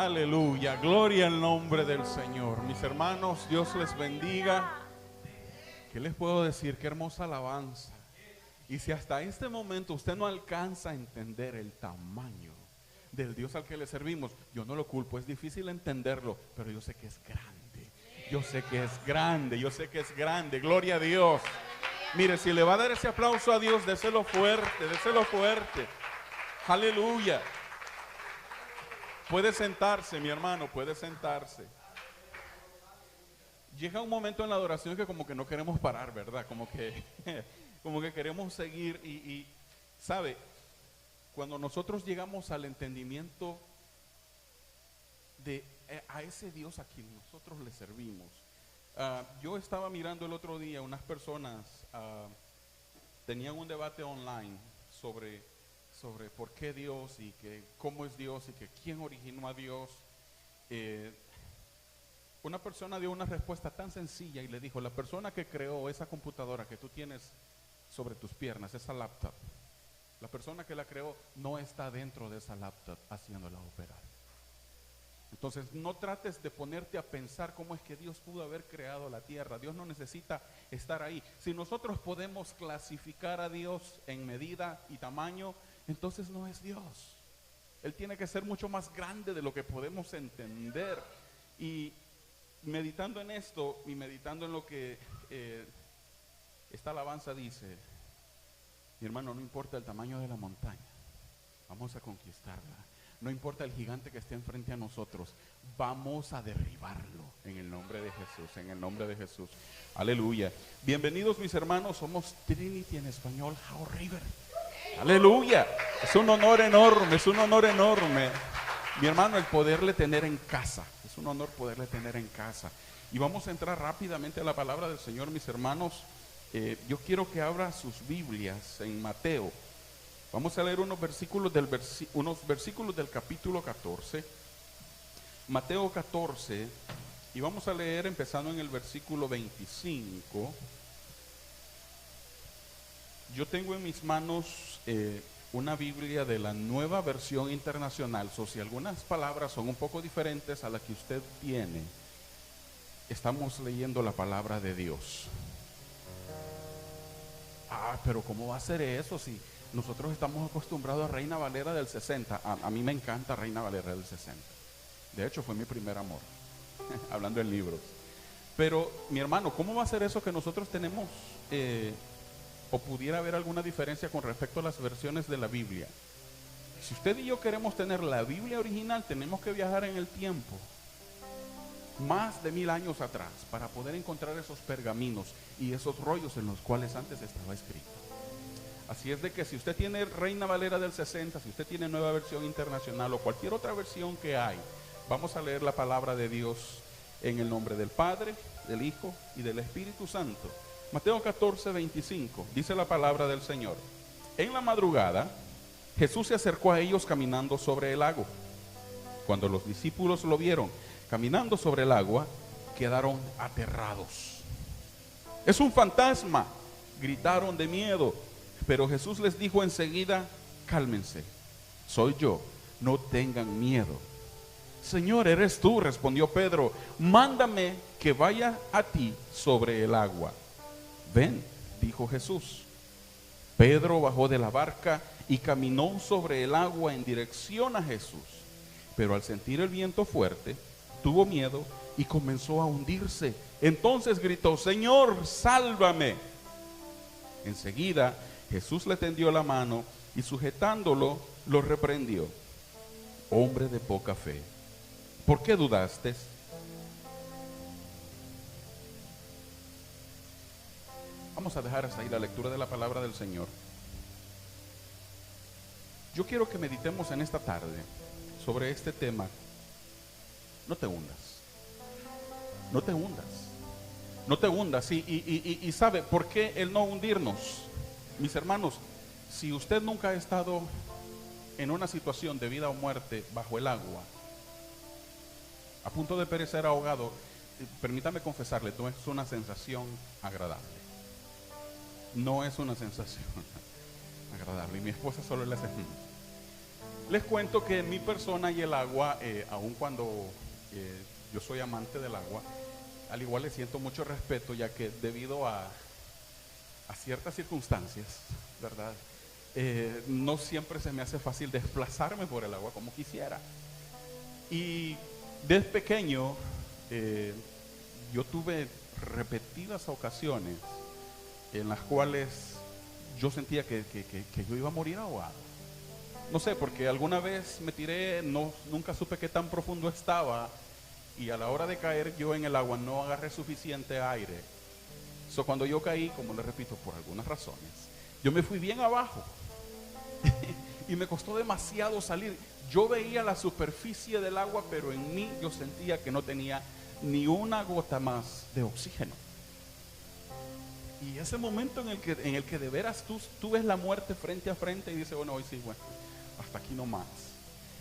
Aleluya, gloria al nombre del Señor. Mis hermanos, Dios les bendiga. ¿Qué les puedo decir? Qué hermosa alabanza. Y si hasta este momento usted no alcanza a entender el tamaño del Dios al que le servimos, yo no lo culpo, es difícil entenderlo, pero yo sé que es grande. Yo sé que es grande, yo sé que es grande. Gloria a Dios. Mire, si le va a dar ese aplauso a Dios, déselo fuerte, déselo fuerte. Aleluya. Puede sentarse, mi hermano, puede sentarse. Llega un momento en la adoración que como que no queremos parar, ¿verdad? Como que queremos seguir y ¿sabe? Cuando nosotros llegamos al entendimiento de a ese Dios a quien nosotros le servimos. Yo estaba mirando el otro día, unas personas tenían un debate online sobre por qué Dios y que cómo es Dios y que quién originó a Dios. Una persona dio una respuesta tan sencilla y le dijo: la persona que creó esa computadora que tú tienes sobre tus piernas, esa laptop, la persona que la creó no está dentro de esa laptop haciéndola operar. Entonces no trates de ponerte a pensar cómo es que Dios pudo haber creado la tierra. Dios no necesita estar ahí. Si nosotros podemos clasificar a Dios en medida y tamaño, entonces no es Dios. Él tiene que ser mucho más grande de lo que podemos entender. Y meditando en esto y meditando en lo que esta alabanza dice, mi hermano, no importa el tamaño de la montaña, vamos a conquistarla. No importa el gigante que esté enfrente a nosotros, vamos a derribarlo en el nombre de Jesús, en el nombre de Jesús. Aleluya. Bienvenidos, mis hermanos, somos Trinity en español, How River. Aleluya. Es un honor enorme, es un honor enorme. Mi hermano, el poderle tener en casa, es un honor poderle tener en casa. Y vamos a entrar rápidamente a la palabra del Señor, mis hermanos. Yo quiero que abra sus Biblias en Mateo. Vamos a leer unos versículos del capítulo 14, Mateo 14, y vamos a leer empezando en el versículo 25. Yo tengo en mis manos una Biblia de la Nueva Versión Internacional. Si algunas palabras son un poco diferentes a las que usted tiene, estamos leyendo la palabra de Dios. Pero ¿cómo va a ser eso si nosotros estamos acostumbrados a Reina Valera del 60? A mí me encanta Reina Valera del 60. De hecho, fue mi primer amor, hablando en libros. Pero, mi hermano, ¿cómo va a ser eso que nosotros tenemos, o pudiera haber alguna diferencia con respecto a las versiones de la Biblia? Si usted y yo queremos tener la Biblia original, tenemos que viajar en el tiempo, más de 1000 años atrás, para poder encontrar esos pergaminos y esos rollos en los cuales antes estaba escrito. Así es de que si usted tiene Reina Valera del 60, si usted tiene Nueva Versión Internacional o cualquier otra versión que hay, vamos a leer la palabra de Dios en el nombre del Padre, del Hijo y del Espíritu Santo. Mateo 14, 25, dice la palabra del Señor: en la madrugada, Jesús se acercó a ellos caminando sobre el lago. Cuando los discípulos lo vieron caminando sobre el agua, quedaron aterrados. ¡Es un fantasma!, gritaron de miedo. Pero Jesús les dijo enseguida: cálmense, soy yo, no tengan miedo. Señor, ¿eres tú?, respondió Pedro. Mándame que vaya a ti sobre el agua. Ven, dijo Jesús. Pedro bajó de la barca y caminó sobre el agua en dirección a Jesús. Pero al sentir el viento fuerte, tuvo miedo y comenzó a hundirse. Entonces gritó: Señor, sálvame. Enseguida Jesús le tendió la mano y sujetándolo, lo reprendió: hombre de poca fe, ¿por qué dudaste? Vamos a dejar hasta ahí la lectura de la palabra del Señor. Yo quiero que meditemos en esta tarde sobre este tema. No te hundas. No te hundas. No te hundas. Y ¿sabe por qué el no hundirnos? Mis hermanos, si usted nunca ha estado en una situación de vida o muerte bajo el agua, a punto de perecer ahogado, permítame confesarle, no es una sensación agradable. No es una sensación agradable. Y mi esposa solo le hace Les cuento que mi persona y el agua, aun cuando yo soy amante del agua, al igual le siento mucho respeto, ya que debido a ciertas circunstancias, ¿verdad? No siempre se me hace fácil desplazarme por el agua como quisiera. Y desde pequeño yo tuve repetidas ocasiones en las cuales yo sentía que yo iba a morir ahogado. No sé, porque alguna vez me tiré, nunca supe qué tan profundo estaba, y a la hora de caer yo en el agua no agarré suficiente aire. Cuando yo caí, como les repito, por algunas razones, yo me fui bien abajo y me costó demasiado salir. Yo veía la superficie del agua, pero en mí yo sentía que no tenía ni una gota más de oxígeno. Y ese momento en el que de veras tú ves la muerte frente a frente y dices, bueno, hoy sí, bueno, hasta aquí no más.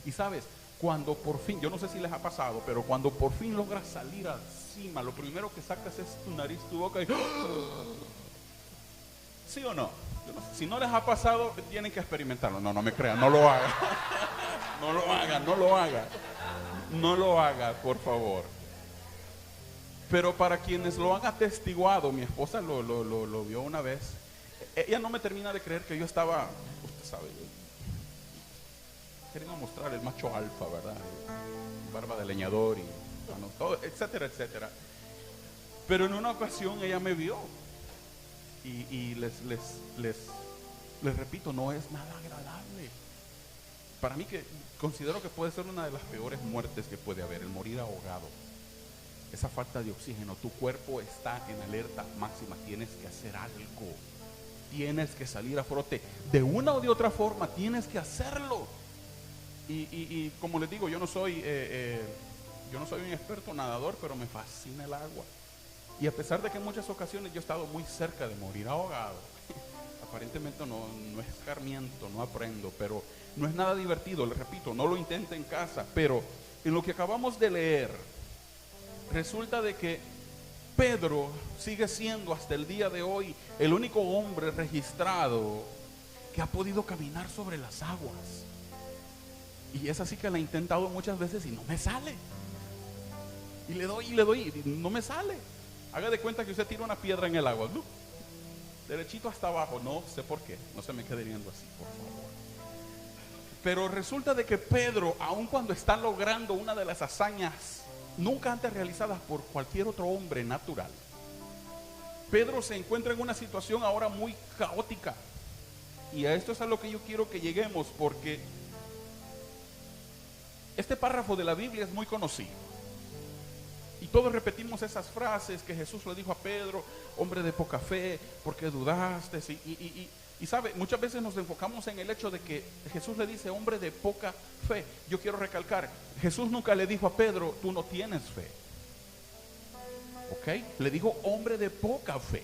Y sabes, cuando por fin, yo no sé si les ha pasado, pero cuando por fin logras salir encima, lo primero que sacas es tu nariz, tu boca y ¿sí o no? No sé, si no les ha pasado, tienen que experimentarlo. No me crean, no lo hagan. No lo hagan, no lo hagan. No lo haga, por favor. Pero para quienes lo han atestiguado, mi esposa lo vio una vez. Ella no me termina de creer que yo estaba, usted sabe, queriendo mostrar el macho alfa, ¿verdad? Barba de leñador y bueno, todo, etcétera, etcétera. Pero en una ocasión ella me vio y les repito, no es nada agradable. Para mí, que considero que puede ser una de las peores muertes que puede haber, el morir ahogado. Esa falta de oxígeno, tu cuerpo está en alerta máxima, tienes que hacer algo, tienes que salir a flote, de una o de otra forma tienes que hacerlo. Y como les digo, yo no soy un experto nadador, pero me fascina el agua. Y a pesar de que en muchas ocasiones yo he estado muy cerca de morir ahogado, aparentemente no escarmiento, no aprendo, pero no es nada divertido, les repito, no lo intenten en casa. Pero en lo que acabamos de leer, resulta de que Pedro sigue siendo hasta el día de hoy el único hombre registrado que ha podido caminar sobre las aguas. Y es así que la he intentado muchas veces y no me sale. Y le doy y no me sale. Haga de cuenta que usted tira una piedra en el agua, ¿no? Derechito hasta abajo, no sé por qué, no se me quede viendo así, por favor. Pero resulta de que Pedro, aun cuando está logrando una de las hazañas nunca antes realizadas por cualquier otro hombre natural, Pedro se encuentra en una situación ahora muy caótica. Y a esto es a lo que yo quiero que lleguemos, porque este párrafo de la Biblia es muy conocido. Y todos repetimos esas frases que Jesús le dijo a Pedro: hombre de poca fe, ¿por qué dudaste? Y sabe, muchas veces nos enfocamos en el hecho de que Jesús le dice hombre de poca fe. Yo quiero recalcar, Jesús nunca le dijo a Pedro, tú no tienes fe. ¿Ok? Le dijo hombre de poca fe.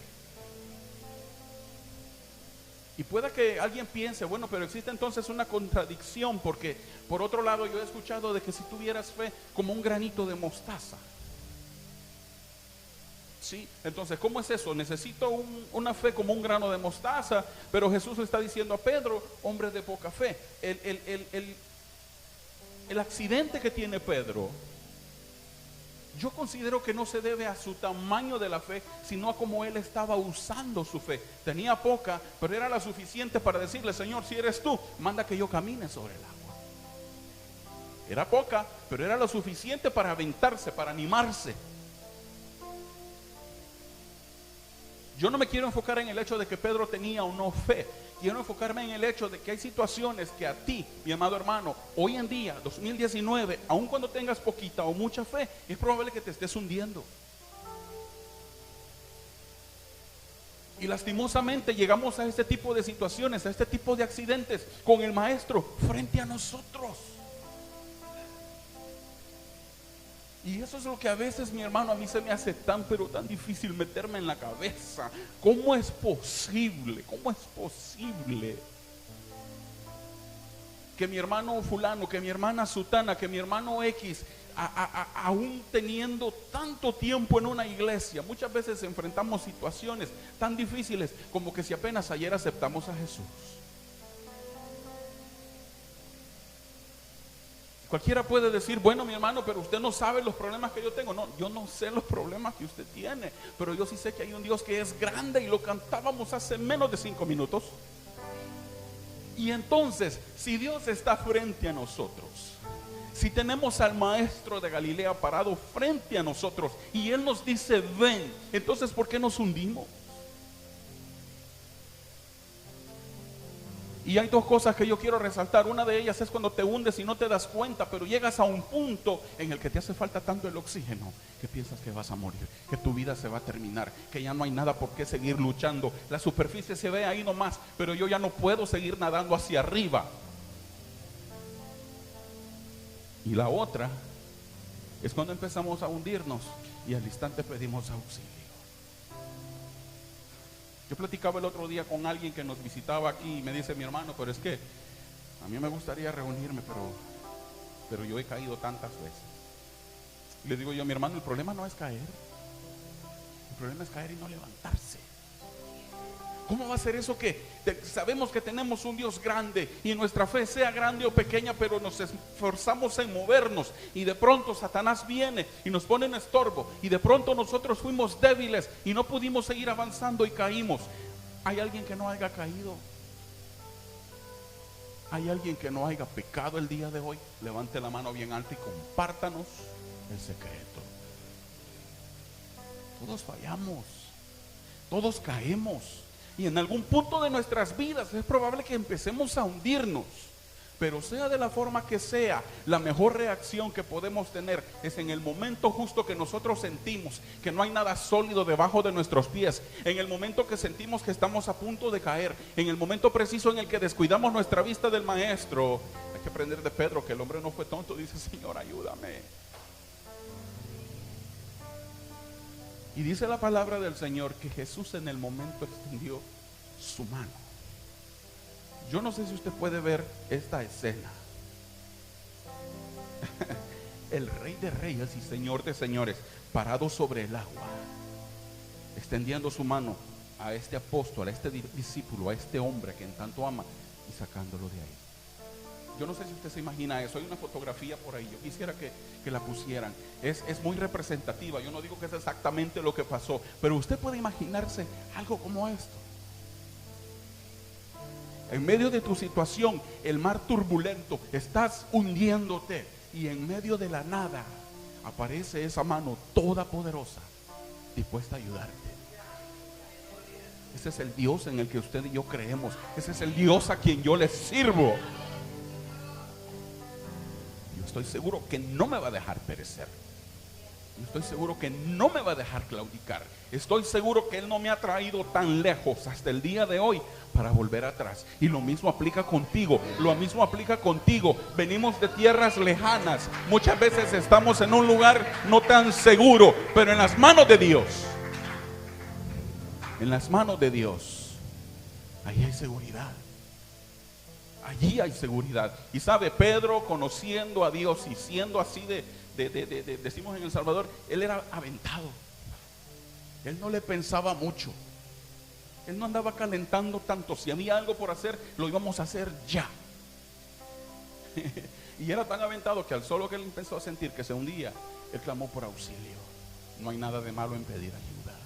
Y pueda que alguien piense, bueno, pero existe entonces una contradicción, porque por otro lado yo he escuchado de que si tuvieras fe como un granito de mostaza. Sí, entonces, ¿cómo es eso? Necesito una fe como un grano de mostaza, pero Jesús le está diciendo a Pedro, hombre de poca fe. El accidente que tiene Pedro, yo considero que no se debe a su tamaño de la fe, sino a cómo él estaba usando su fe. Tenía poca, pero era la suficiente para decirle: Señor, si eres tú, manda que yo camine sobre el agua. Era poca, pero era lo suficiente para aventarse, para animarse. Yo no me quiero enfocar en el hecho de que Pedro tenía o no fe. Quiero enfocarme en el hecho de que hay situaciones que a ti, mi amado hermano, hoy en día, 2019, aun cuando tengas poquita o mucha fe, es probable que te estés hundiendo. Y lastimosamente llegamos a este tipo de situaciones, a este tipo de accidentes, con el maestro frente a nosotros. Y eso es lo que a veces, mi hermano, a mí se me hace tan, pero tan difícil meterme en la cabeza. ¿Cómo es posible? ¿Cómo es posible que mi hermano fulano, que mi hermana sutana, que mi hermano X, aún teniendo tanto tiempo en una iglesia, muchas veces enfrentamos situaciones tan difíciles como que si apenas ayer aceptamos a Jesús? Cualquiera puede decir, bueno, mi hermano, pero usted no sabe los problemas que yo tengo. No, yo no sé los problemas que usted tiene, pero yo sí sé que hay un Dios que es grande, y lo cantábamos hace menos de 5 minutos. Y entonces, si Dios está frente a nosotros, si tenemos al maestro de Galilea parado frente a nosotros y Él nos dice, ven, entonces ¿por qué nos hundimos? Y hay dos cosas que yo quiero resaltar. Una de ellas es cuando te hundes y no te das cuenta, pero llegas a un punto en el que te hace falta tanto el oxígeno que piensas que vas a morir, que tu vida se va a terminar, que ya no hay nada por qué seguir luchando. La superficie se ve ahí nomás, pero yo ya no puedo seguir nadando hacia arriba. Y la otra es cuando empezamos a hundirnos y al instante pedimos auxilio. Yo platicaba el otro día con alguien que nos visitaba aquí y me dice, mi hermano, pero es que a mí me gustaría reunirme, pero yo he caído tantas veces. Y le digo yo, mi hermano, el problema no es caer, el problema es caer y no levantarse. ¿Cómo va a ser eso que sabemos que tenemos un Dios grande y nuestra fe sea grande o pequeña, pero nos esforzamos en movernos y de pronto Satanás viene y nos pone en estorbo y de pronto nosotros fuimos débiles y no pudimos seguir avanzando y caímos? ¿Hay alguien que no haya caído? ¿Hay alguien que no haya pecado el día de hoy? Levante la mano bien alta y compártanos el secreto. Todos fallamos, todos caemos. Y en algún punto de nuestras vidas es probable que empecemos a hundirnos. Pero sea de la forma que sea, la mejor reacción que podemos tener es en el momento justo que nosotros sentimos que no hay nada sólido debajo de nuestros pies, en el momento que sentimos que estamos a punto de caer, en el momento preciso en el que descuidamos nuestra vista del maestro. Hay que aprender de Pedro, que el hombre no fue tonto, dice, Señor, ayúdame. Y dice la palabra del Señor que Jesús en el momento extendió su mano. Yo no sé si usted puede ver esta escena. El Rey de Reyes y Señor de Señores, parado sobre el agua, extendiendo su mano a este apóstol, a este discípulo, a este hombre que en tanto ama, y sacándolo de ahí. Yo no sé si usted se imagina eso. Hay una fotografía por ahí, yo quisiera que la pusieran. Es muy representativa. Yo no digo que es exactamente lo que pasó, pero usted puede imaginarse algo como esto. En medio de tu situación, el mar turbulento, estás hundiéndote, y en medio de la nada aparece esa mano todopoderosa, dispuesta a ayudarte. Ese es el Dios en el que usted y yo creemos. Ese es el Dios a quien yo le sirvo. Estoy seguro que no me va a dejar perecer. Estoy seguro que no me va a dejar claudicar. Estoy seguro que Él no me ha traído tan lejos hasta el día de hoy para volver atrás. Y lo mismo aplica contigo. Lo mismo aplica contigo. Venimos de tierras lejanas. Muchas veces estamos en un lugar no tan seguro, pero en las manos de Dios. En las manos de Dios, ahí hay seguridad. Allí hay seguridad. Y sabe, Pedro, conociendo a Dios y siendo así decimos en El Salvador, él era aventado. Él no le pensaba mucho. Él no andaba calentando tanto. Si había algo por hacer, lo íbamos a hacer ya. Y era tan aventado que al solo que él empezó a sentir que se hundía, él clamó por auxilio. No hay nada de malo en pedir ayuda.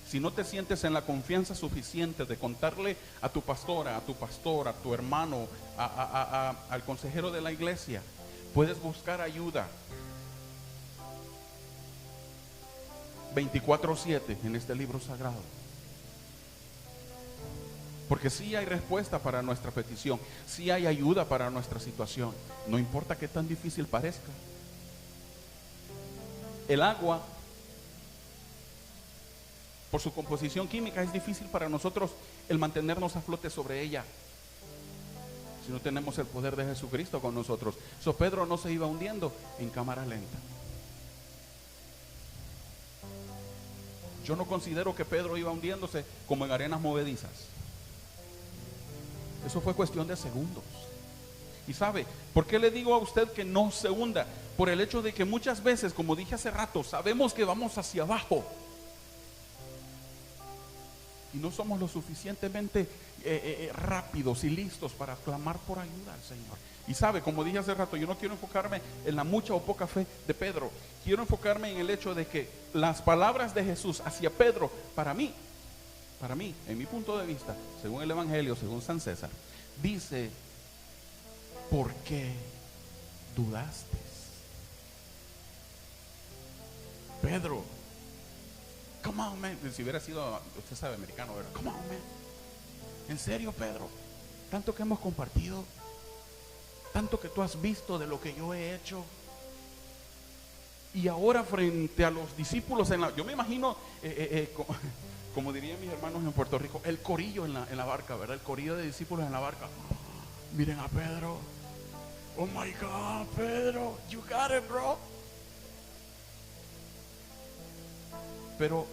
Si no te sientes en la confianza suficiente de contarle a tu pastora, a tu pastor, a tu hermano, al consejero de la iglesia, puedes buscar ayuda 24/7 en este libro sagrado. Porque sí hay respuesta para nuestra petición, sí hay ayuda para nuestra situación, no importa qué tan difícil parezca. El agua, por su composición química, es difícil para nosotros el mantenernos a flote sobre ella si no tenemos el poder de Jesucristo con nosotros. Pedro no se iba hundiendo en cámara lenta. Yo no considero que Pedro iba hundiéndose como en arenas movedizas. Eso fue cuestión de segundos. Y sabe, ¿por qué le digo a usted que no se hunda? Por el hecho de que muchas veces, como dije hace rato, sabemos que vamos hacia abajo. y no somos lo suficientemente rápidos y listos para clamar por ayuda al Señor. Y sabe, como dije hace rato, yo no quiero enfocarme en la mucha o poca fe de Pedro. Quiero enfocarme en el hecho de que las palabras de Jesús hacia Pedro, para mí, en mi punto de vista, según el Evangelio, según San César, dice: ¿por qué dudaste? Pedro, come on, man. Si hubiera sido, usted sabe, americano, ¿verdad? Come on, man. En serio, Pedro, tanto que hemos compartido, tanto que tú has visto de lo que yo he hecho, y ahora frente a los discípulos yo me imagino, como dirían mis hermanos en Puerto Rico, el corillo en la barca, ¿verdad? El corillo de discípulos en la barca. Miren a Pedro. Oh my God, Pedro, you got it, bro. Pero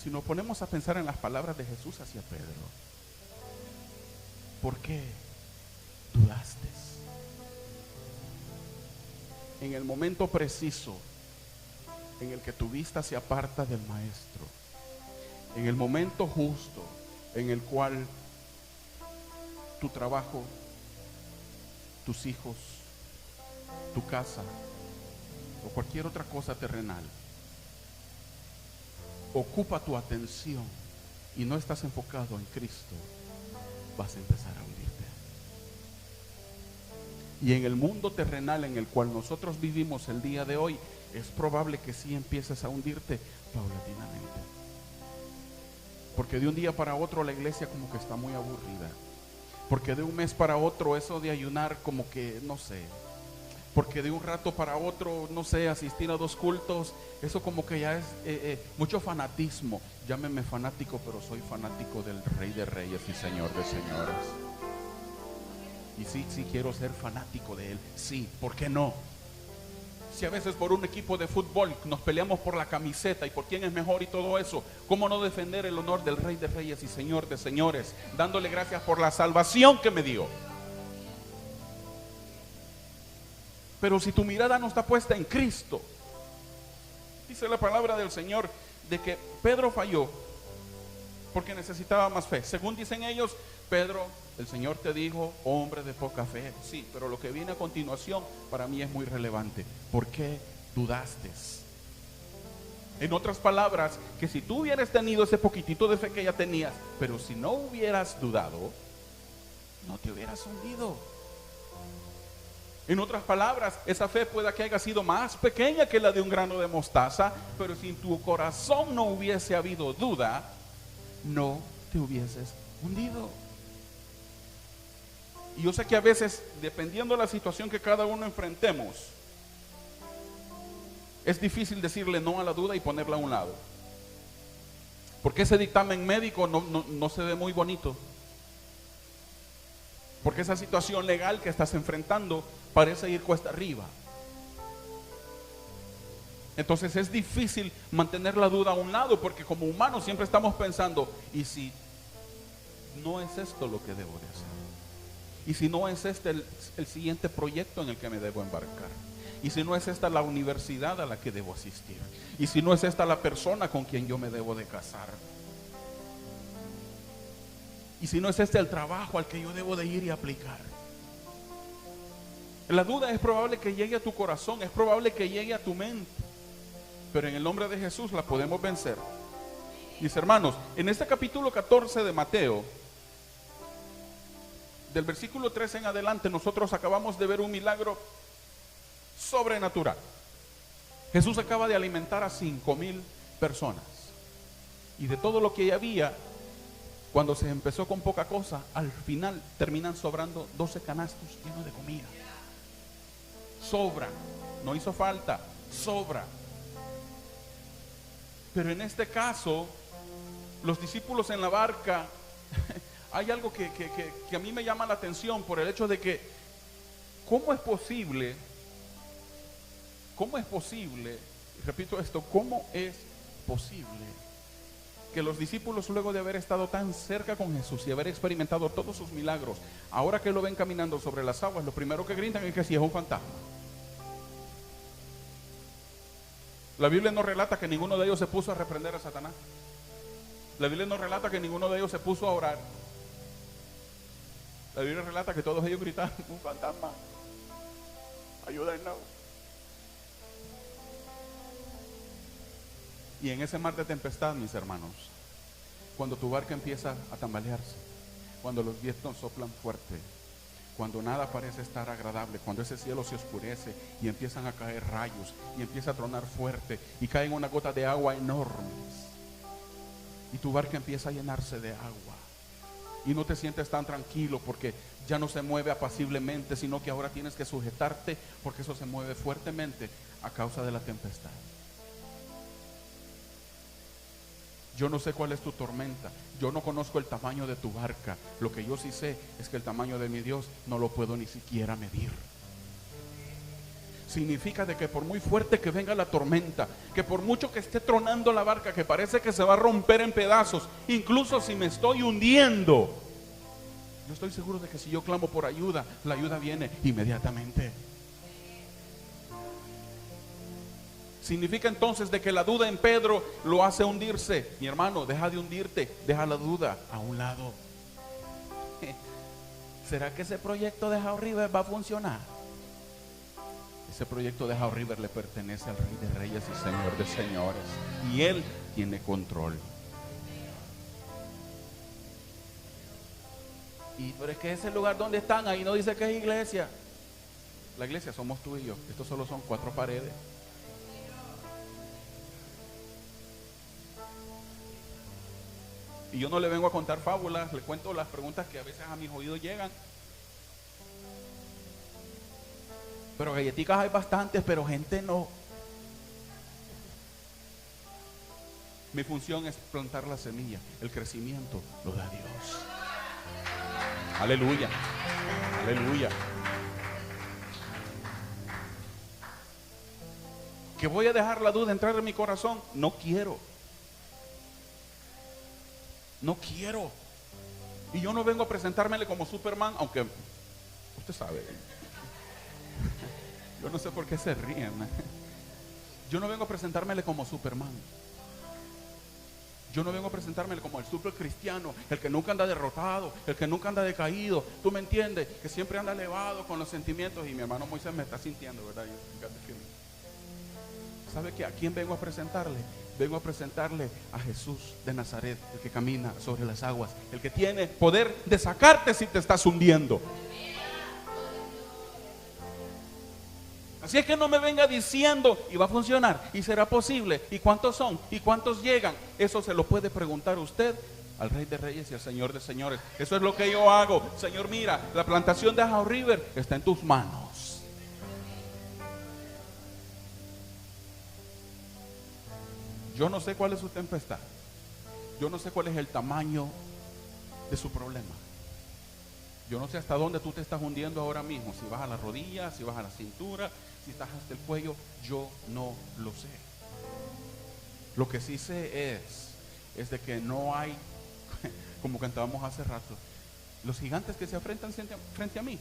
si nos ponemos a pensar en las palabras de Jesús hacia Pedro, ¿por qué dudaste? En el momento preciso en el que tu vista se aparta del Maestro, en el momento justo en el cual tu trabajo, tus hijos, tu casa o cualquier otra cosa terrenal ocupa tu atención y no estás enfocado en Cristo, vas a empezar a hundirte. Y en el mundo terrenal en el cual nosotros vivimos el día de hoy, es probable que sí empieces a hundirte paulatinamente. Porque de un día para otro la iglesia como que está muy aburrida. Porque de un mes para otro eso de ayunar como que, no sé. Porque de un rato para otro, no sé, asistir a 2 cultos, eso como que ya es mucho fanatismo. Llámeme fanático, pero soy fanático del Rey de Reyes y Señor de Señores. Y sí quiero ser fanático de Él. Sí, ¿por qué no? Si a veces por un equipo de fútbol nos peleamos por la camiseta y por quién es mejor y todo eso, ¿cómo no defender el honor del Rey de Reyes y Señor de Señores, dándole gracias por la salvación que me dio? Pero si tu mirada no está puesta en Cristo, dice la palabra del Señor de que Pedro falló porque necesitaba más fe. Según dicen ellos, Pedro, el Señor te dijo, hombre de poca fe. Sí, pero lo que viene a continuación para mí es muy relevante. ¿Por qué dudaste? En otras palabras, que si tú hubieras tenido ese poquitito de fe que ya tenías, pero si no hubieras dudado, no te hubieras hundido. En otras palabras, esa fe pueda que haya sido más pequeña que la de un grano de mostaza, pero si en tu corazón no hubiese habido duda, no te hubieses hundido. Y yo sé que a veces, dependiendo de la situación que cada uno enfrentemos, es difícil decirle no a la duda y ponerla a un lado. Porque ese dictamen médico no se ve muy bonito. Porque esa situación legal que estás enfrentando parece ir cuesta arriba. Entonces es difícil mantener la duda a un lado, porque como humanos siempre estamos pensando, ¿y si no es esto lo que debo de hacer? ¿Y si no es este el siguiente proyecto en el que me debo embarcar? ¿Y si no es esta la universidad a la que debo asistir? ¿Y si no es esta la persona con quien yo me debo de casar? ¿Y si no es este el trabajo al que yo debo de ir y aplicar? La duda es probable que llegue a tu corazón, es probable que llegue a tu mente, pero en el nombre de Jesús la podemos vencer. Mis hermanos, en este capítulo 14 de Mateo, del versículo 13 en adelante, nosotros acabamos de ver un milagro sobrenatural. Jesús acaba de alimentar a 5,000 personas, y de todo lo que había, cuando se empezó con poca cosa, al final terminan sobrando 12 canastos llenos de comida. Sobra, no hizo falta, sobra. Pero en este caso, los discípulos en la barca, hay algo que a mí me llama la atención por el hecho de que, ¿cómo es posible, repito esto, cómo es posible que los discípulos, luego de haber estado tan cerca con Jesús y haber experimentado todos sus milagros, ahora que lo ven caminando sobre las aguas, lo primero que gritan es que si es un fantasma? La Biblia no relata que ninguno de ellos se puso a reprender a Satanás. La Biblia nos relata que ninguno de ellos se puso a orar. La Biblia relata que todos ellos gritaban: un fantasma, ayúdennos. Y en ese mar de tempestad, mis hermanos, cuando tu barca empieza a tambalearse, cuando los vientos soplan fuerte, cuando nada parece estar agradable, cuando ese cielo se oscurece y empiezan a caer rayos y empieza a tronar fuerte y caen unas gotas de agua enormes y tu barca empieza a llenarse de agua y no te sientes tan tranquilo porque ya no se mueve apaciblemente, sino que ahora tienes que sujetarte porque eso se mueve fuertemente a causa de la tempestad. Yo no sé cuál es tu tormenta, yo no conozco el tamaño de tu barca. Lo que yo sí sé es que el tamaño de mi Dios no lo puedo ni siquiera medir. Significa de que por muy fuerte que venga la tormenta, que por mucho que esté tronando la barca, que parece que se va a romper en pedazos, incluso si me estoy hundiendo, yo estoy seguro de que si yo clamo por ayuda, la ayuda viene inmediatamente. Significa entonces de que la duda en Pedro lo hace hundirse. Mi hermano, deja de hundirte, deja la duda a un lado. ¿Será que ese proyecto de How River va a funcionar? Ese proyecto de How River le pertenece al Rey de Reyes y Señor de Señores, y Él tiene control. Pero es que ese lugar donde están, ahí no dice que es iglesia. La iglesia somos tú y yo. Estos solo son 4 paredes. Y yo no le vengo a contar fábulas, le cuento las preguntas que a veces a mis oídos llegan. Pero galletitas hay bastantes, pero gente no. Mi función es plantar la semilla. El crecimiento lo da Dios. Aleluya, aleluya. ¿Que voy a dejar la duda entrar en mi corazón? No quiero. No quiero. Y yo no vengo a presentármele como Superman, aunque usted sabe. Yo no sé por qué se ríen. Yo no vengo a presentármele como Superman. Yo no vengo a presentármele como el super cristiano, el que nunca anda derrotado, el que nunca anda decaído. ¿Tú me entiendes? Que siempre anda elevado con los sentimientos. Y mi hermano Moisés me está sintiendo, ¿verdad? ¿Sabe qué? ¿A quién vengo a presentarle? Vengo a presentarle a Jesús de Nazaret, el que camina sobre las aguas, el que tiene poder de sacarte si te estás hundiendo. Así es que no me venga diciendo y va a funcionar y será posible y cuántos son y cuántos llegan. Eso se lo puede preguntar usted al Rey de Reyes y al Señor de Señores. Eso es lo que yo hago. Señor, mira, la plantación de How River está en tus manos. Yo no sé cuál es su tempestad. Yo no sé cuál es el tamaño de su problema. Yo no sé hasta dónde tú te estás hundiendo ahora mismo. Si vas a la rodilla, si vas a la cintura, si estás hasta el cuello. Yo no lo sé. Lo que sí sé es de que no hay, como cantábamos hace rato, los gigantes que se enfrentan frente a mí.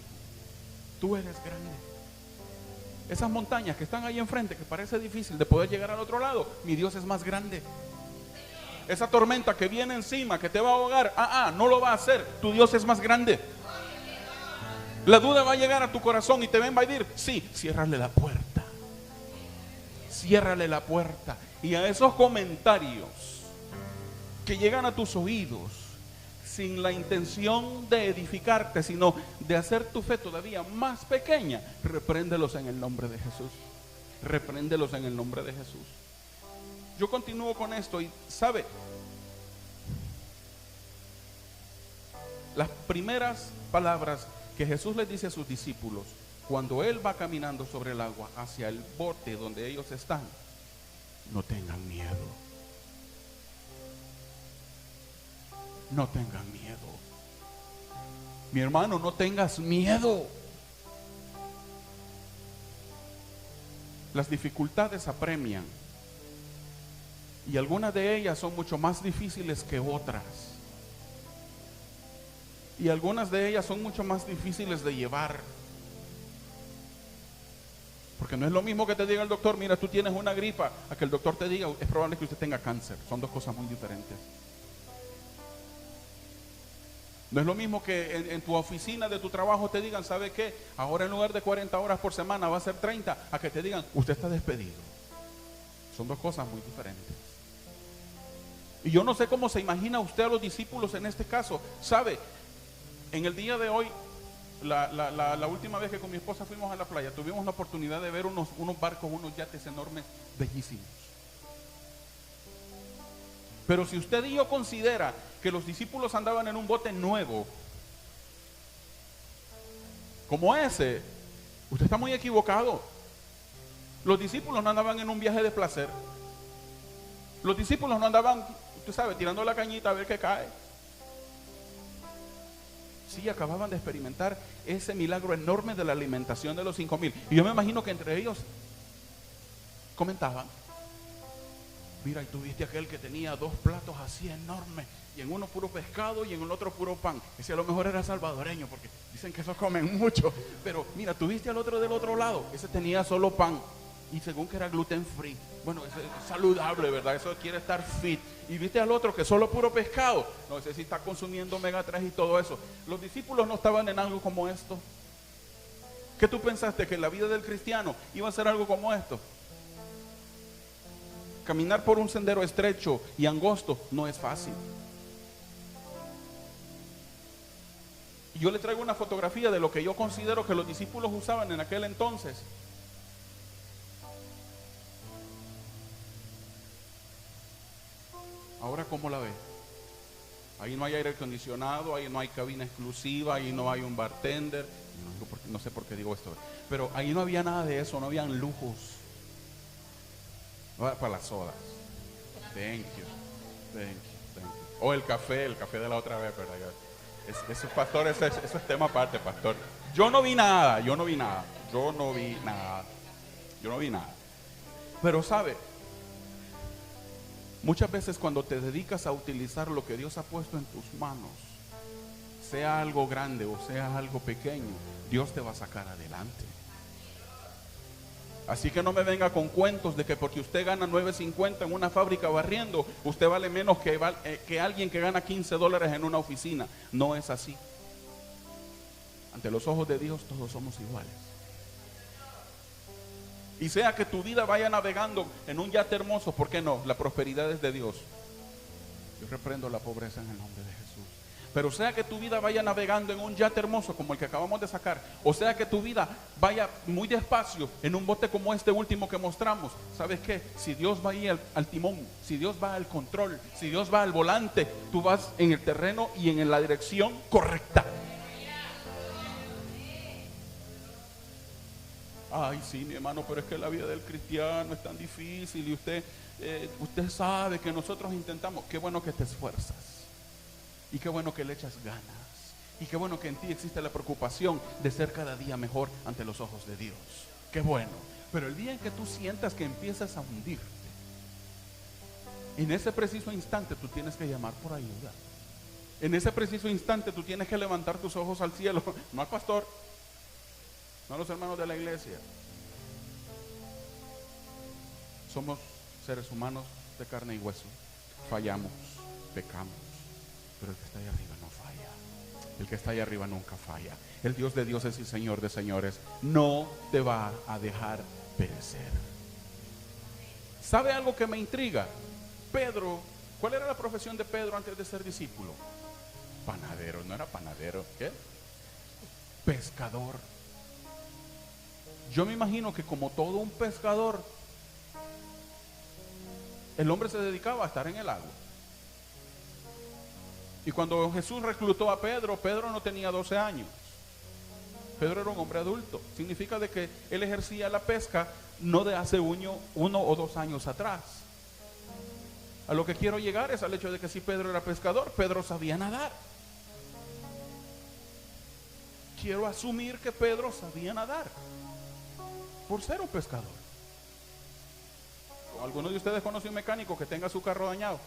Tú eres grande. Esas montañas que están ahí enfrente, que parece difícil de poder llegar al otro lado, mi Dios es más grande. Esa tormenta que viene encima, que te va a ahogar, no lo va a hacer. Tu Dios es más grande. La duda va a llegar a tu corazón y te va a invadir. Sí, ciérrale la puerta. Ciérrale la puerta. Y a esos comentarios que llegan a tus oídos sin la intención de edificarte, sino de hacer tu fe todavía más pequeña, repréndelos en el nombre de Jesús. Repréndelos en el nombre de Jesús. Yo continúo con esto y sabe, las primeras palabras que Jesús les dice a sus discípulos cuando Él va caminando sobre el agua hacia el bote donde ellos están: no tengan miedo. No tengan miedo. Mi hermano, no tengas miedo. Las dificultades apremian y algunas de ellas son mucho más difíciles que otras. Y algunas de ellas son mucho más difíciles de llevar. Porque no es lo mismo que te diga el doctor: mira, tú tienes una gripa, a que el doctor te diga: es probable que usted tenga cáncer. Son dos cosas muy diferentes. No es lo mismo que en tu oficina de tu trabajo te digan, ¿sabe qué? Ahora en lugar de 40 horas por semana va a ser 30, a que te digan, usted está despedido. Son dos cosas muy diferentes. Y yo no sé cómo se imagina usted a los discípulos en este caso. ¿Sabe? En el día de hoy, la última vez que con mi esposa fuimos a la playa, tuvimos la oportunidad de ver unos barcos, unos yates enormes, bellísimos. Pero si usted y yo considera que los discípulos andaban en un bote nuevo, como ese, usted está muy equivocado. Los discípulos no andaban en un viaje de placer. Los discípulos no andaban, usted sabe, tirando la cañita a ver qué cae. Sí, acababan de experimentar ese milagro enorme de la alimentación de los 5,000. Y yo me imagino que entre ellos comentaban, mira, y tú viste aquel que tenía 2 platos así enormes, y en uno puro pescado y en el otro puro pan. Ese a lo mejor era salvadoreño, porque dicen que esos comen mucho. Pero mira, tú viste al otro del otro lado, ese tenía solo pan, y según que era gluten free. Bueno, ese es saludable, ¿verdad? Eso quiere estar fit. Y viste al otro que solo puro pescado. No, ese sí está consumiendo omega 3 y todo eso. Los discípulos no estaban en algo como esto. ¿Qué tú pensaste? ¿Que la vida del cristiano iba a ser algo como esto? Caminar por un sendero estrecho y angosto no es fácil. Yo le traigo una fotografía de lo que yo considero que los discípulos usaban en aquel entonces. Ahora, ¿cómo la ve? Ahí no hay aire acondicionado, ahí no hay cabina exclusiva, ahí no hay un bartender. No sé por qué digo esto, pero ahí no había nada de eso, no habían lujos. Para las sodas. Thank you. O el café de la otra vez, ¿verdad? Eso, pastor, eso es tema aparte, pastor. Yo no vi nada. Pero sabe, muchas veces cuando te dedicas a utilizar lo que Dios ha puesto en tus manos, sea algo grande o sea algo pequeño, Dios te va a sacar adelante. Así que no me venga con cuentos de que porque usted gana $9.50 en una fábrica barriendo, usted vale menos que alguien que gana $15 en una oficina. No es así. Ante los ojos de Dios todos somos iguales. Y sea que tu vida vaya navegando en un yate hermoso, ¿por qué no? La prosperidad es de Dios. Yo reprendo la pobreza en el nombre de Jesús. Pero sea que tu vida vaya navegando en un yate hermoso como el que acabamos de sacar, o sea que tu vida vaya muy despacio en un bote como este último que mostramos, ¿sabes qué? Si Dios va ahí al timón, si Dios va al control, si Dios va al volante, tú vas en el terreno y en la dirección correcta. Ay, sí, mi hermano, pero es que la vida del cristiano es tan difícil y usted sabe que nosotros intentamos. Qué bueno que te esfuerzas y qué bueno que le echas ganas y qué bueno que en ti existe la preocupación de ser cada día mejor ante los ojos de Dios. Qué bueno. Pero el día en que tú sientas que empiezas a hundirte, en ese preciso instante tú tienes que llamar por ayuda. En ese preciso instante tú tienes que levantar tus ojos al cielo, no al pastor, no a los hermanos de la iglesia. Somos seres humanos de carne y hueso. Fallamos, pecamos, pero el que está ahí arriba no falla. El que está ahí arriba nunca falla. El Dios de dioses y Señor de señores no te va a dejar perecer. ¿Sabe algo que me intriga? Pedro, ¿cuál era la profesión de Pedro antes de ser discípulo? Panadero, no era panadero, ¿qué? Pescador. Yo me imagino que como todo un pescador, el hombre se dedicaba a estar en el agua. Y cuando Jesús reclutó a Pedro, Pedro no tenía 12 años. Pedro era un hombre adulto. Significa de que él ejercía la pesca no de hace 1 o 2 años atrás. A lo que quiero llegar es al hecho de que si Pedro era pescador, Pedro sabía nadar. Quiero asumir que Pedro sabía nadar por ser un pescador. ¿Alguno de ustedes conoce un mecánico que tenga su carro dañado?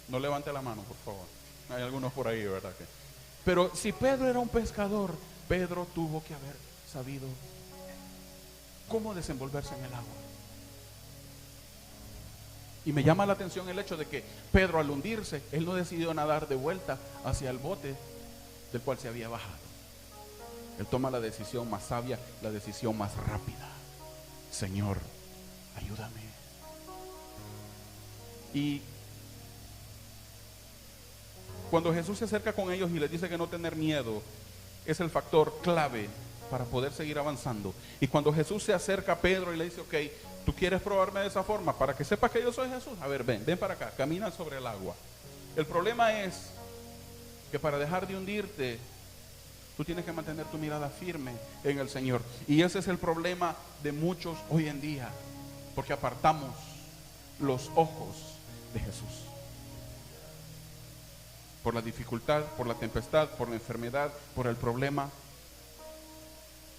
No levante la mano, por favor. Hay algunos por ahí, ¿verdad? Pero si Pedro era un pescador, Pedro tuvo que haber sabido cómo desenvolverse en el agua. Y me llama la atención el hecho de que Pedro, al hundirse, él no decidió nadar de vuelta hacia el bote, del cual se había bajado. Él toma la decisión más sabia, la decisión más rápida. Señor, ayúdame. Y cuando Jesús se acerca con ellos y les dice que no tener miedo, es el factor clave para poder seguir avanzando. Y cuando Jesús se acerca a Pedro y le dice, ok, ¿tú quieres probarme de esa forma? Para que sepas que yo soy Jesús. A ver, ven para acá, camina sobre el agua. El problema es que para dejar de hundirte, tú tienes que mantener tu mirada firme en el Señor. Y ese es el problema de muchos hoy en día, porque apartamos los ojos de Jesús. Por la dificultad, por la tempestad, por la enfermedad, por el problema.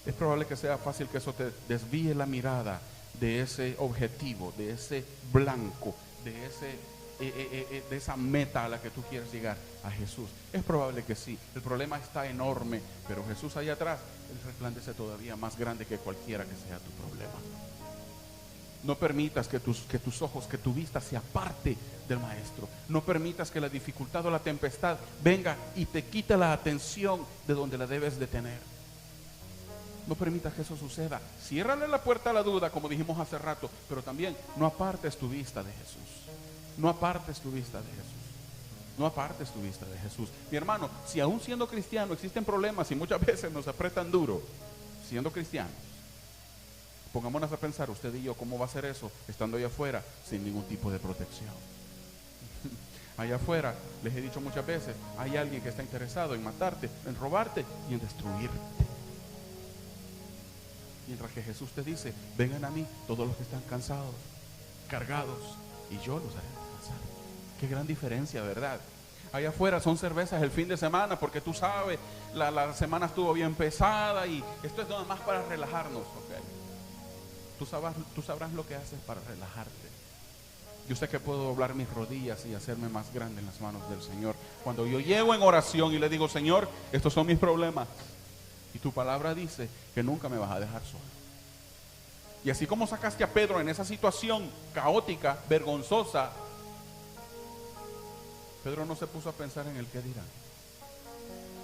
Es probable que sea fácil que eso te desvíe la mirada de ese objetivo, de ese blanco, de esa meta a la que tú quieres llegar, a Jesús. Es probable que sí. El problema está enorme, pero Jesús allá atrás, Él resplandece todavía más grande que cualquiera que sea tu problema. No permitas que tus ojos, que tu vista se aparte del Maestro. No permitas que la dificultad o la tempestad venga y te quite la atención de donde la debes de tener. No permitas que eso suceda. Ciérrale la puerta a la duda, como dijimos hace rato, pero también no apartes tu vista de Jesús. No apartes tu vista de Jesús. No apartes tu vista de Jesús. Mi hermano, si aún siendo cristiano existen problemas y muchas veces nos apretan duro, siendo cristianos, pongámonos a pensar, usted y yo, ¿cómo va a ser eso estando allá afuera sin ningún tipo de protección? Allá afuera, les he dicho muchas veces, hay alguien que está interesado en matarte, en robarte y en destruirte. Mientras que Jesús te dice, vengan a mí todos los que están cansados, cargados, y yo los haré descansar. Qué gran diferencia, ¿verdad? Allá afuera son cervezas el fin de semana, porque tú sabes, la semana estuvo bien pesada y esto es nada más para relajarnos, ¿ok? Tú sabrás lo que haces para relajarte. Yo sé que puedo doblar mis rodillas y hacerme más grande en las manos del Señor. Cuando yo llego en oración y le digo, Señor, estos son mis problemas. Y tu palabra dice que nunca me vas a dejar solo. Y así como sacaste a Pedro en esa situación caótica, vergonzosa, Pedro no se puso a pensar en el qué dirán.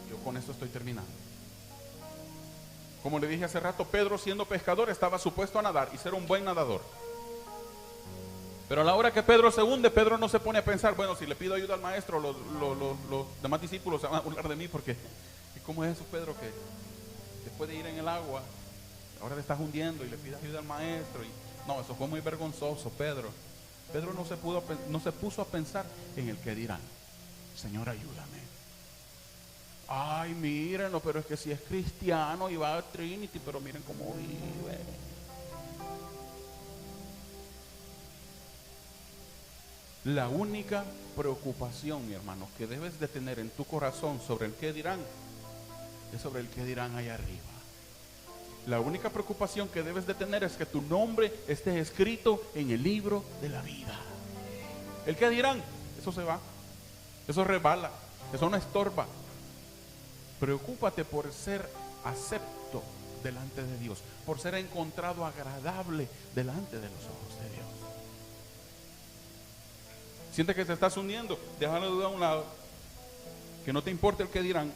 Yo con esto estoy terminando. Como le dije hace rato, Pedro, siendo pescador, estaba supuesto a nadar y ser un buen nadador. Pero a la hora que Pedro se hunde, Pedro no se pone a pensar, bueno, si le pido ayuda al maestro, los demás discípulos se van a burlar de mí, porque ¿cómo es eso, Pedro, que después de ir en el agua, ahora te estás hundiendo y le pides ayuda al maestro? No, eso fue muy vergonzoso, Pedro. Pedro no se puso a pensar en el que dirán. Señor, ayúdame. Ay, mírenlo, pero es que si es cristiano y va a Trinity, pero miren cómo vive. La única preocupación, mi hermano, que debes de tener en tu corazón sobre el que dirán, es sobre el que dirán allá arriba. La única preocupación que debes de tener es que tu nombre esté escrito en el libro de la vida. El que dirán, eso se va, eso resbala, eso no estorba. Preocúpate por ser acepto delante de Dios, por ser encontrado agradable delante de los ojos de Dios. Siente que te estás hundiendo, déjalo de duda a un lado, que no te importe el que dirán.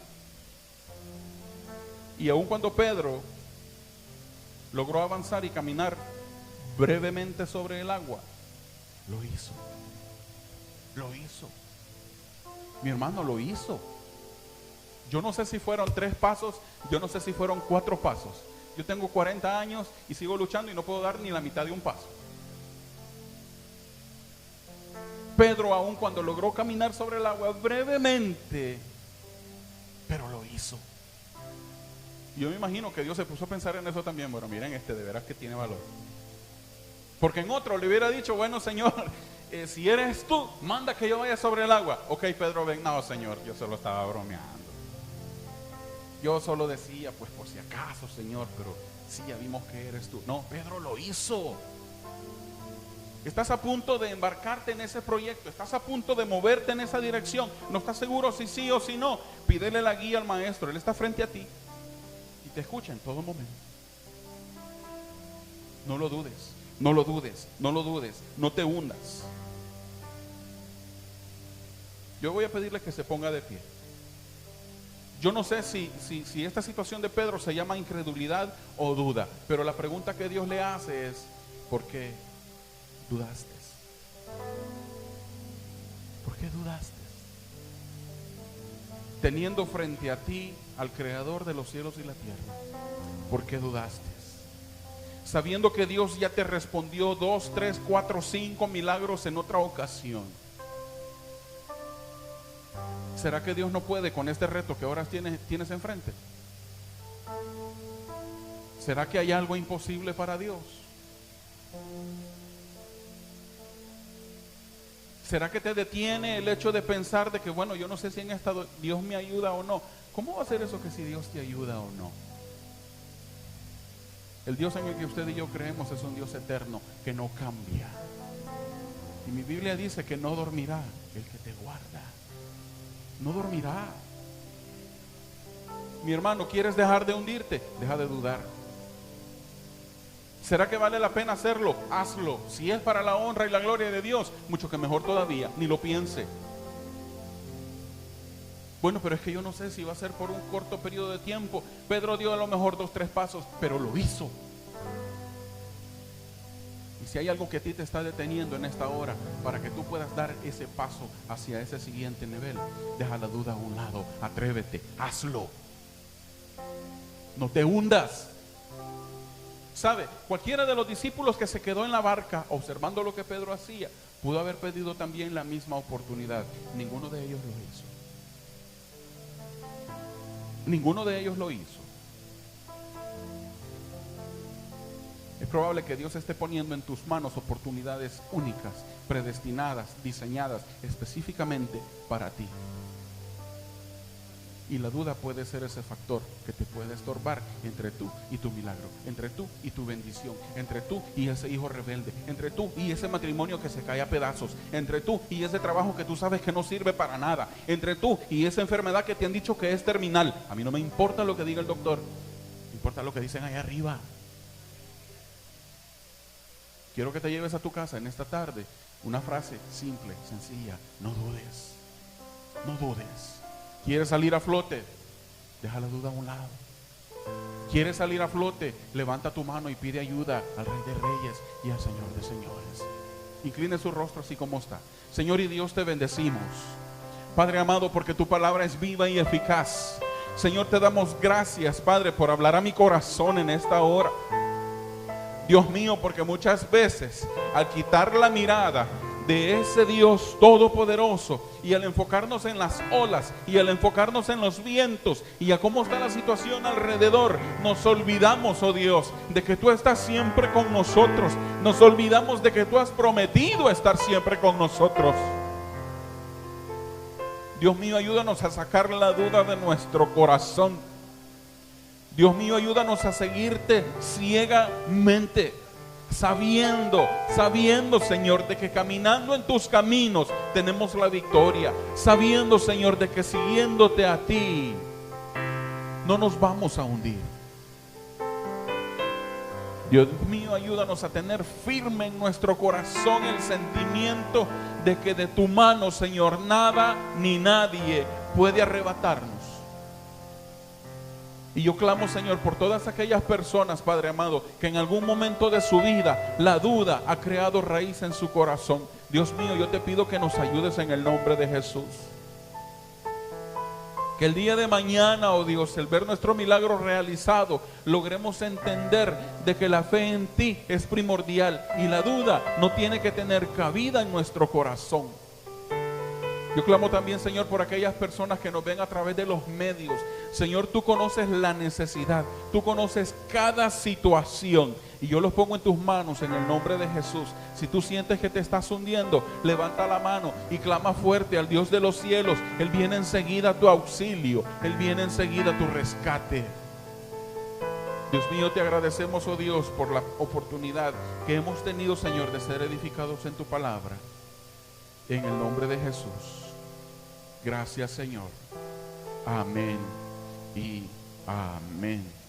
Y aun cuando Pedro logró avanzar y caminar brevemente sobre el agua, lo hizo. Lo hizo. Mi hermano, lo hizo. Yo no sé si fueron 3 pasos, yo no sé si fueron 4 pasos. Yo tengo 40 años y sigo luchando y no puedo dar ni la mitad de un paso. Pedro, aun cuando logró caminar sobre el agua brevemente, pero lo hizo. Yo me imagino que Dios se puso a pensar en eso también. Bueno, miren, de veras que tiene valor. Porque en otro le hubiera dicho, bueno, Señor, si eres tú, manda que yo vaya sobre el agua. Ok, Pedro, ven. No, Señor, yo solo estaba bromeando. Yo solo decía, pues por si acaso, Señor, pero sí, ya vimos que eres tú. No, Pedro lo hizo. Estás a punto de embarcarte en ese proyecto, estás a punto de moverte en esa dirección. No estás seguro si sí o si no. Pídele la guía al maestro, él está frente a ti y te escucha en todo momento. No lo dudes, no lo dudes, no lo dudes, no te hundas. Yo voy a pedirle que se ponga de pie. Yo no sé si esta situación de Pedro se llama incredulidad o duda, pero la pregunta que Dios le hace es: ¿por qué dudaste? ¿Por qué dudaste? Teniendo frente a ti al Creador de los cielos y la tierra, ¿por qué dudaste? Sabiendo que Dios ya te respondió 2, 3, 4, 5 milagros en otra ocasión. ¿Será que Dios no puede con este reto que ahora tienes enfrente? ¿Será que hay algo imposible para Dios? ¿Será que te detiene el hecho de pensar de que, bueno, yo no sé si en esta Dios me ayuda o no? ¿Cómo va a ser eso que si Dios te ayuda o no? El Dios en el que usted y yo creemos es un Dios eterno que no cambia. Y mi Biblia dice que no dormirá el que te guarda. No dormirá. Mi hermano, ¿quieres dejar de hundirte? Deja de dudar. ¿Será que vale la pena hacerlo? Hazlo. Si es para la honra y la gloria de Dios, mucho que mejor todavía. Ni lo piense. Bueno, pero es que yo no sé si va a ser por un corto periodo de tiempo. Pedro dio a lo mejor 2, 3 pasos, pero lo hizo. Y si hay algo que a ti te está deteniendo en esta hora para que tú puedas dar ese paso hacia ese siguiente nivel, deja la duda a un lado, atrévete, hazlo. No te hundas. ¿Sabe? Cualquiera de los discípulos que se quedó en la barca observando lo que Pedro hacía, pudo haber pedido también la misma oportunidad. Ninguno de ellos lo hizo. Ninguno de ellos lo hizo. Es probable que Dios esté poniendo en tus manos oportunidades únicas, predestinadas, diseñadas específicamente para ti. Y la duda puede ser ese factor que te puede estorbar entre tú y tu milagro, entre tú y tu bendición, entre tú y ese hijo rebelde, entre tú y ese matrimonio que se cae a pedazos, entre tú y ese trabajo que tú sabes que no sirve para nada, entre tú y esa enfermedad que te han dicho que es terminal. A mí no me importa lo que diga el doctor, me importa lo que dicen allá arriba. Quiero que te lleves a tu casa en esta tarde una frase simple, sencilla: no dudes, no dudes. ¿Quieres salir a flote? Deja la duda a un lado. ¿Quieres salir a flote? Levanta tu mano y pide ayuda al Rey de Reyes y al Señor de Señores. Incline su rostro así como está. Señor y Dios, te bendecimos, Padre amado, porque tu palabra es viva y eficaz. Señor, te damos gracias, Padre, por hablar a mi corazón en esta hora. Dios mío, porque muchas veces al quitar la mirada de ese Dios todopoderoso y al enfocarnos en las olas y al enfocarnos en los vientos y a cómo está la situación alrededor, nos olvidamos, oh Dios, de que tú estás siempre con nosotros. Nos olvidamos de que tú has prometido estar siempre con nosotros. Dios mío, ayúdanos a sacar la duda de nuestro corazón. Dios mío, ayúdanos a seguirte ciegamente, sabiendo, Señor, de que caminando en tus caminos tenemos la victoria, sabiendo, Señor, de que siguiéndote a ti no nos vamos a hundir. Dios mío, ayúdanos a tener firme en nuestro corazón el sentimiento de que de tu mano, Señor, nada ni nadie puede arrebatarnos. Y yo clamo, Señor, por todas aquellas personas, Padre amado, que en algún momento de su vida la duda ha creado raíz en su corazón. Dios mío, yo te pido que nos ayudes en el nombre de Jesús. Que el día de mañana, oh Dios, el ver nuestro milagro realizado, logremos entender de que la fe en ti es primordial y la duda no tiene que tener cabida en nuestro corazón. Yo clamo también, Señor, por aquellas personas que nos ven a través de los medios. Señor, tú conoces la necesidad, tú conoces cada situación y yo los pongo en tus manos en el nombre de Jesús. Si tú sientes que te estás hundiendo, levanta la mano y clama fuerte al Dios de los cielos. Él viene enseguida a tu auxilio, Él viene enseguida a tu rescate. Dios mío, te agradecemos, oh Dios, por la oportunidad que hemos tenido, Señor, de ser edificados en tu palabra. En el nombre de Jesús. Gracias, Señor. Amén y amén.